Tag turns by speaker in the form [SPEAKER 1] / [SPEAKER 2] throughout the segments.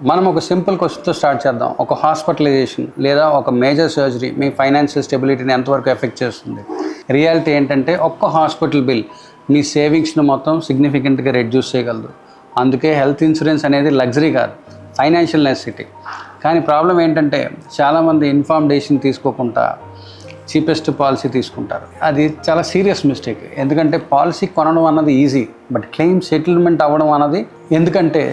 [SPEAKER 1] మనం ఒక simple క్వశ్చన్తో start చేద్దాం. ఒక హాస్పిటలైజేషన్ లేదా ఒక మేజర్ సర్జరీ మీ ఫైనాన్షియల్ స్టెబిలిటీని ఎంతవరకు ఎఫెక్ట్ చేస్తుంది? రియాలిటీ ఏంటంటే ఒక్క హాస్పిటల్ బిల్ మీ సేవింగ్స్ను మొత్తం సిగ్నిఫికెంట్గా రెడ్యూస్ చేయగలదు. అందుకే హెల్త్ ఇన్సూరెన్స్ అనేది లగ్జరీ కాదు, ఫైనాన్షియల్ నెసెసిటీ. కానీ ప్రాబ్లం ఏంటంటే చాలామంది ఇన్ఫార్మ్డ్ డెసిషన్ తీసుకోకుండా చీపెస్ట్ పాలసీ తీసుకుంటారు. అది చాలా సీరియస్ మిస్టేక్. ఎందుకంటే పాలసీ కొనడం అన్నది ఈజీ, బట్ క్లెయిమ్ సెటిల్మెంట్ అవ్వడం అన్నది, ఎందుకంటే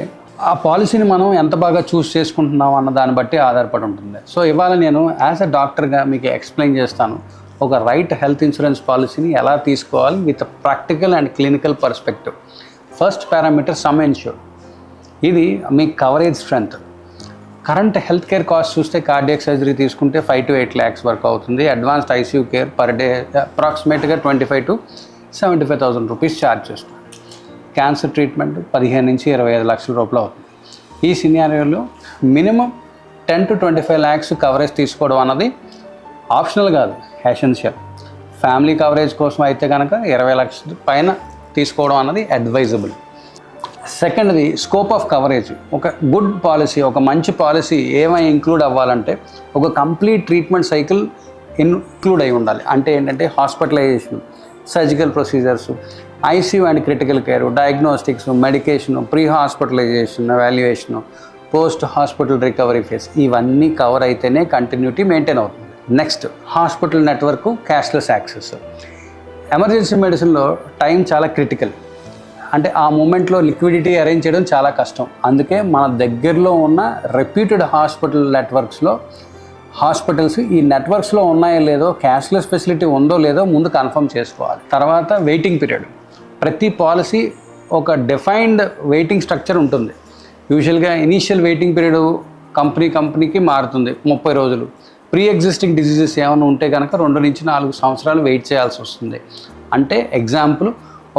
[SPEAKER 1] ఆ పాలసీని మనం ఎంత బాగా చూస్ చేసుకుంటున్నాం అన్న దాన్ని బట్టి ఆధారపడి ఉంటుంది. సో ఇవాళ నేను యాజ్ అ డాక్టర్గా మీకు ఎక్స్ప్లెయిన్ చేస్తాను ఒక రైట్ హెల్త్ ఇన్సూరెన్స్ పాలసీని ఎలా తీసుకోవాలి with practical and clinical perspective. First parameter sum insured. ఇది మీ coverage strength. Current health care cost చూస్తే కార్డియాక్ సర్జరీ తీసుకుంటే 5 to 8 lakhs వరకు అవుతుంది. Advanced ICU care per day అప్రాక్సిమేట్గా 25,000 to 75,000 రూపీస్ ఛార్జ్ చేస్తుంది. క్యాన్సర్ ట్రీట్మెంట్ 15 నుంచి 25 లక్షల రూపాయలు అవుతుంది. ఈ సినారియోలో మినిమం 10 to 25 lakhs కవరేజ్ తీసుకోవడం అన్నది ఆప్షనల్ కాదు, ఎసెన్షియల్. ఫ్యామిలీ కవరేజ్ కోసం అయితే కనుక 20 లక్షల పైన తీసుకోవడం అన్నది అడ్వైజబుల్. సెకండ్ది స్కోప్ ఆఫ్ కవరేజ్. ఒక గుడ్ పాలసీ, ఒక మంచి పాలసీ ఏమై ఇంక్లూడ్ అవ్వాలంటే ఒక కంప్లీట్ ట్రీట్మెంట్ సైకిల్ ఇంక్లూడ్ అయి ఉండాలి. అంటే ఏంటంటే hospitalisation, surgical procedures, ICU and critical care, diagnostics, medication, pre hospitalisation, evaluation, post hospital recovery phase, ఇవన్నీ కవర్ అయితేనే కంటిన్యూటీ మెయింటైన్ అవుతుంది. Next hospital network, cashless access. Emergency మెడిసిన్లో టైం చాలా క్రిటికల్. అంటే ఆ మూమెంట్లో లిక్విడిటీ అరేంజ్ చేయడం చాలా కష్టం. అందుకే మన దగ్గరలో ఉన్న రెప్యూటెడ్ హాస్పిటల్ నెట్వర్క్స్లో హాస్పిటల్స్ ఈ నెట్వర్క్స్లో ఉన్నాయో లేదో, క్యాష్లెస్ ఫెసిలిటీ ఉందో లేదో ముందు కన్ఫర్మ్ చేసుకోవాలి. తర్వాత వెయిటింగ్ పీరియడ్. ప్రతి పాలసీ ఒక డిఫైన్డ్ వెయిటింగ్ స్ట్రక్చర్ ఉంటుంది. యూజువల్గా ఇనీషియల్ వెయిటింగ్ పీరియడ్ కంపెనీకి మారుతుంది 30 రోజులు. ప్రీ ఎగ్జిస్టింగ్ డిసీజెస్ ఏమైనా ఉంటే కనుక 2 నుంచి 4 సంవత్సరాలు వెయిట్ చేయాల్సి వస్తుంది. అంటే ఎగ్జాంపుల్,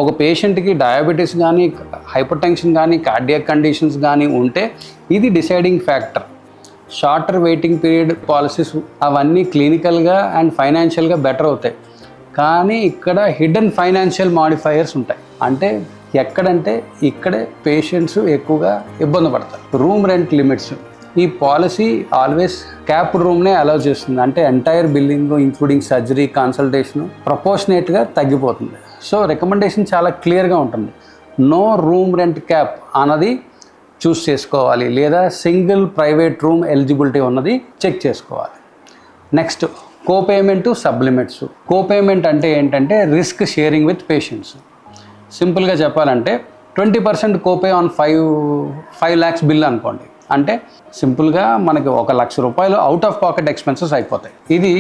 [SPEAKER 1] ఒక పేషెంట్కి డయాబెటీస్ కానీ, హైపర్ టెన్షన్ కానీ, కార్డియాక్ కండిషన్స్ కానీ ఉంటే ఇది deciding factor. Shorter waiting period policies అవన్నీ క్లినికల్గా అండ్ ఫైనాన్షియల్గా బెటర్ అవుతాయి. కానీ ఇక్కడ హిడెన్ ఫైనాన్షియల్ మాడిఫైయర్స్ ఉంటాయి. అంటే ఎక్కడంటే ఇక్కడే పేషెంట్స్ ఎక్కువగా ఇబ్బంది పడతారు. Room rent limits. ఈ పాలసీ ఆల్వేస్ క్యాప్ రూమ్నే అలౌ చేస్తుంది. అంటే entire billing including surgery, consultation ప్రపోర్షనేట్గా తగ్గిపోతుంది. సో రికమెండేషన్ చాలా క్లియర్గా ఉంటుంది. నో రూమ్ రెంట్ క్యాప్ అన్నది చూస్ చేసుకోవాలి, లేదా సింగిల్ ప్రైవేట్ రూమ్ ఎలిజిబిలిటీ ఉన్నది చెక్ చేసుకోవాలి. Next copayment, sublimits. కోపేమెంట్ అంటే ఏంటంటే రిస్క్ షేరింగ్ విత్ పేషెంట్స్. సింపుల్గా చెప్పాలంటే 20% కోపే ఆన్ 5 lakhs బిల్ అనుకోండి. అంటే సింపుల్గా మనకి 1 లక్ష రూపాయలు అవుట్ ఆఫ్ పాకెట్ ఎక్స్పెన్సెస్ అయిపోతాయి. ఇది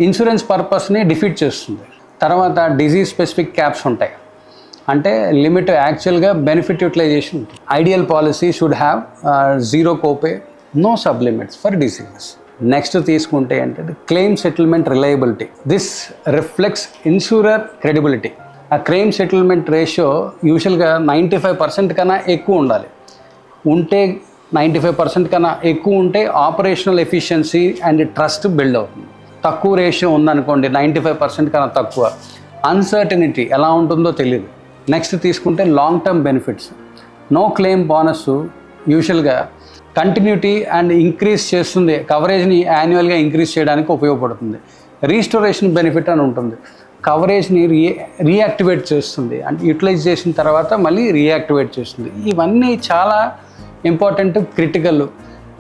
[SPEAKER 1] ఇన్సూరెన్స్ పర్పస్ని డిఫీట్ చేస్తుంది. తర్వాత డిజీజ్ స్పెసిఫిక్ క్యాప్స్ ఉంటాయి. అంటే లిమిట్ యాక్చువల్గా బెనిఫిట్ యూటిలైజేషన్ ఉంటుంది. Ideal policy should have 0 copay, no sub limits for diseases. Next తీసుకుంటే ఏంటంటే claim settlement reliability. This reflects insurer credibility. ఆ క్లెయిమ్ సెటిల్మెంట్ రేషియో యూజువల్గా 95% కన్నా ఎక్కువ ఉండాలి. ఉంటే 95% కన్నా ఎక్కువ ఉంటే operational efficiency and trust build అవుతుంది. తక్కువ రేషియో ఉందనుకోండి, 95% కన్నా తక్కువ, అన్సర్టనిటీ ఎలా ఉంటుందో తెలియదు. నెక్స్ట్ తీసుకుంటే long term benefits. No claim bonus యూజువల్గా కంటిన్యూటీ అండ్ ఇంక్రీజ్ చేస్తుంది. కవరేజ్ని యాన్యువల్గా ఇంక్రీజ్ చేయడానికి ఉపయోగపడుతుంది. రీస్టోరేషన్ బెనిఫిట్ అని ఉంటుంది. కవరేజ్ని రీయాక్టివేట్ చేస్తుంది. అంటే యూటిలైజ్ చేసిన తర్వాత మళ్ళీ రీయాక్టివేట్ చేస్తుంది. ఇవన్నీ చాలా ఇంపార్టెంట్, క్రిటికల్,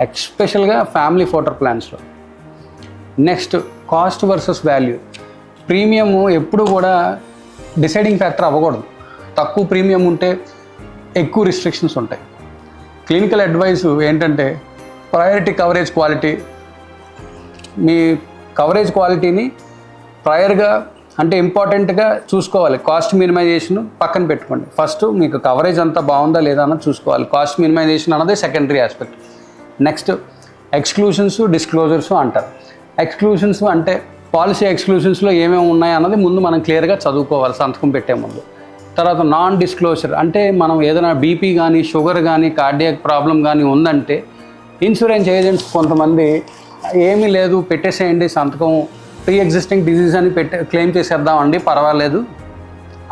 [SPEAKER 1] ఎస్పెషల్గా ఫ్యామిలీ ఫ్లోటర్ ప్లాన్స్లో. Next cost versus value. Premium ఎప్పుడు కూడా డిసైడింగ్ ఫ్యాక్టర్ అవ్వకూడదు. తక్కువ ప్రీమియం ఉంటే ఎక్కువ రిస్ట్రిక్షన్స్ ఉంటాయి. క్లినికల్ అడ్వైస్ ఏంటంటే ప్రయారిటీ కవరేజ్ క్వాలిటీ. మీ కవరేజ్ క్వాలిటీని ప్రయర్గా అంటే ఇంపార్టెంట్గా చూసుకోవాలి. కాస్ట్ మినిమైజేషన్ పక్కన పెట్టుకోండి. ఫస్ట్ మీకు కవరేజ్ అంతా బాగుందా లేదా అన్నది చూసుకోవాలి. కాస్ట్ మినిమైజేషన్ అన్నది సెకండరీ ఆస్పెక్ట్. నెక్స్ట్ ఎక్స్క్లూషన్స్, డిస్క్లోజర్స్ అంటారు. ఎక్స్క్లూషన్స్ అంటే పాలసీ ఎక్స్క్లూషన్స్లో ఏమేమి ఉన్నాయి అన్నది ముందు మనం క్లియర్గా చదువుకోవాలి సంతకం పెట్టే ముందు. తర్వాత నాన్ డిస్క్లోజర్ అంటే మనం ఏదైనా బీపీ కానీ, షుగర్ కానీ, కార్డియాక్ ప్రాబ్లం కానీ ఉందంటే ఇన్సూరెన్స్ ఏజెంట్స్ కొంతమంది ఏమీ లేదు పెట్టేసేయండి సంతకం, ప్రీ ఎగ్జిస్టింగ్ డిజీజ్ అని క్లెయిమ్ చేసేద్దామండి, పర్వాలేదు,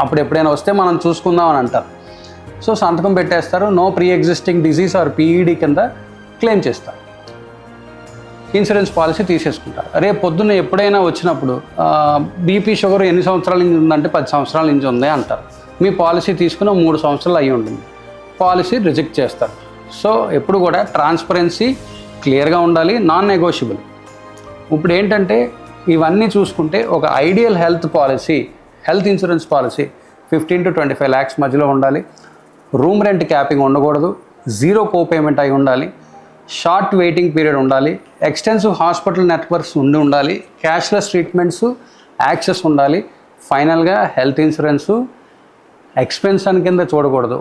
[SPEAKER 1] అప్పుడు ఎప్పుడైనా వస్తే మనం చూసుకుందాం అని అంటారు. సో సంతకం పెట్టేస్తారు. No pre existing disease or PED కింద క్లెయిమ్ చేస్తారు, ఇన్సూరెన్స్ పాలసీ తీసేసుకుంటారు. రేపు పొద్దున్న ఎప్పుడైనా వచ్చినప్పుడు బీపీ షుగర్ ఎన్ని సంవత్సరాల నుంచి ఉందంటే 10 సంవత్సరాల నుంచి ఉంది అంటారు. మీ పాలసీ తీసుకున్న 3 సంవత్సరాలు అయ్యి ఉంటుంది, పాలసీ రిజెక్ట్ చేస్తారు. సో ఎప్పుడు కూడా ట్రాన్స్పరెన్సీ క్లియర్గా ఉండాలి, నాన్ నెగోషియబుల్. ఇప్పుడు ఏంటంటే ఇవన్నీ చూసుకుంటే ఒక ideal health insurance policy 15 to 25 lakhs మధ్యలో ఉండాలి. రూమ్ రెంట్ క్యాపింగ్ ఉండకూడదు, 0 కోపేమెంట్ అయి ఉండాలి, షార్ట్ వెయిటింగ్ పీరియడ్ ఉండాలి, ఎక్స్టెన్సివ్ హాస్పిటల్ నెట్వర్క్స్ ఉండాలి, క్యాష్లెస్ ట్రీట్మెంట్స్ యాక్సెస్ ఉండాలి. ఫైనల్గా హెల్త్ ఇన్సూరెన్సు ఎక్స్పెన్స్ అని కింద చూడకూడదు.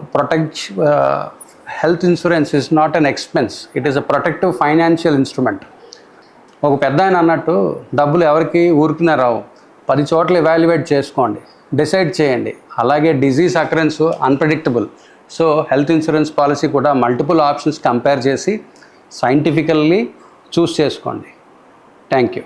[SPEAKER 1] Health insurance is not an expense, it is a protective financial instrument. ఒక పెద్ద ఆయన అన్నట్టు డబ్బులు ఎవరికి ఊరికినా రావు, 10 చోట్ల ఎవాల్యుయేట్ చేసుకోండి, డిసైడ్ చేయండి. అలాగే disease occurrence unpredictable. So health insurance policy కూడా మల్టిపుల్ ఆప్షన్స్ కంపేర్ చేసి సైంటిఫికల్లీ చూస్ చేసుకోండి. Thank you.